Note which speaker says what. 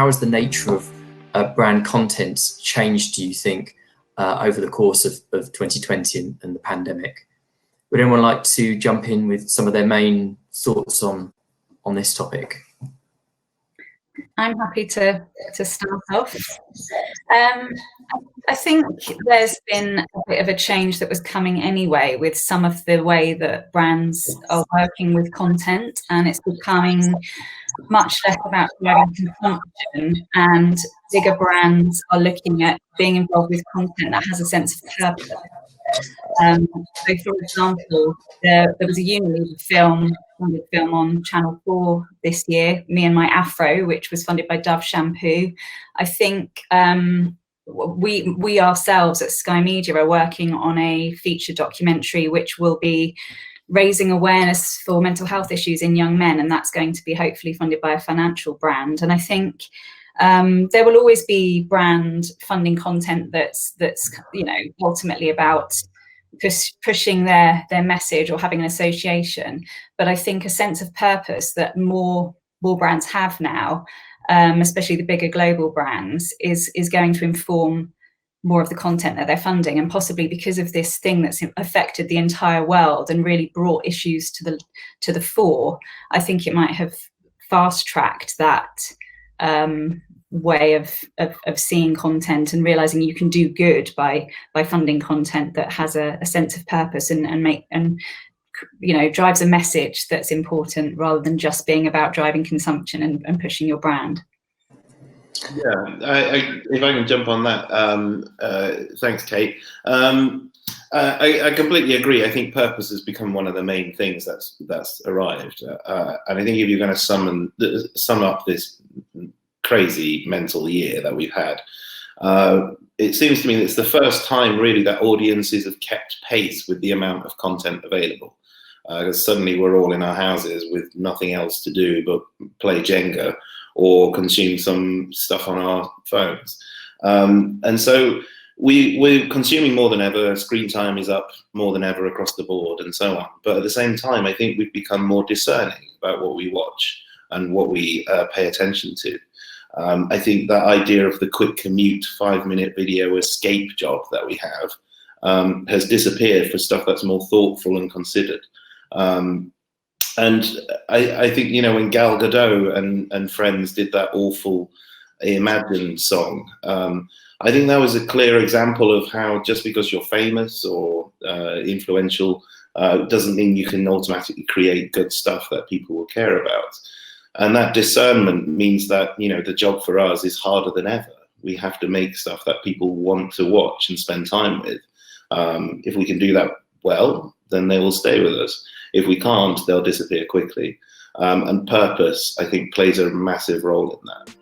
Speaker 1: how has the nature of brand content changed, do you think, over the course of 2020 and the pandemic? Would anyone like to jump in with some of their main thoughts on this topic?
Speaker 2: I'm happy to start off. I think there's been a bit of a change that was coming anyway with some of the way that brands are working with content, and it's becoming much less about driving consumption, and bigger brands are looking at being involved with content that has a sense of purpose. So, for example, there was a Unilever film on Channel 4 this year, Me and My Afro, which was funded by Dove Shampoo. I think we ourselves at Sky Media are working on a feature documentary which will be raising awareness for mental health issues in young men, and that's going to be hopefully funded by a financial brand. And I think there will always be brand funding content that's ultimately about pushing their message or having an association. But I think a sense of purpose that more brands have now, especially the bigger global brands, is going to inform more of the content that they're funding. And possibly because of this thing that's affected the entire world and really brought issues to the fore, I think it might have fast-tracked that way of seeing content and realizing you can do good by funding content that has a sense of purpose and drives a message that's important, rather than just being about driving consumption and pushing your brand.
Speaker 3: Yeah, if I can jump on that, thanks, Kate. I completely agree. I think purpose has become one of the main things that's arrived, and I think if you're going to sum up this crazy mental year that we've had, it seems to me that it's the first time really that audiences have kept pace with the amount of content available. Because suddenly we're all in our houses with nothing else to do but play Jenga or consume some stuff on our phones. And so we're consuming more than ever. Screen time is up more than ever across the board and so on. But at the same time, I think we've become more discerning about what we watch and what we pay attention to. I think that idea of the quick commute 5-minute video escape job that we have has disappeared for stuff that's more thoughtful and considered. And I think, when Gal Gadot and friends did that awful Imagine song, I think that was a clear example of how just because you're famous or influential doesn't mean you can automatically create good stuff that people will care about. And that discernment means that, the job for us is harder than ever. We have to make stuff that people want to watch and spend time with. If we can do that well, then they will stay with us. If we can't, they'll disappear quickly. And purpose, I think, plays a massive role in that.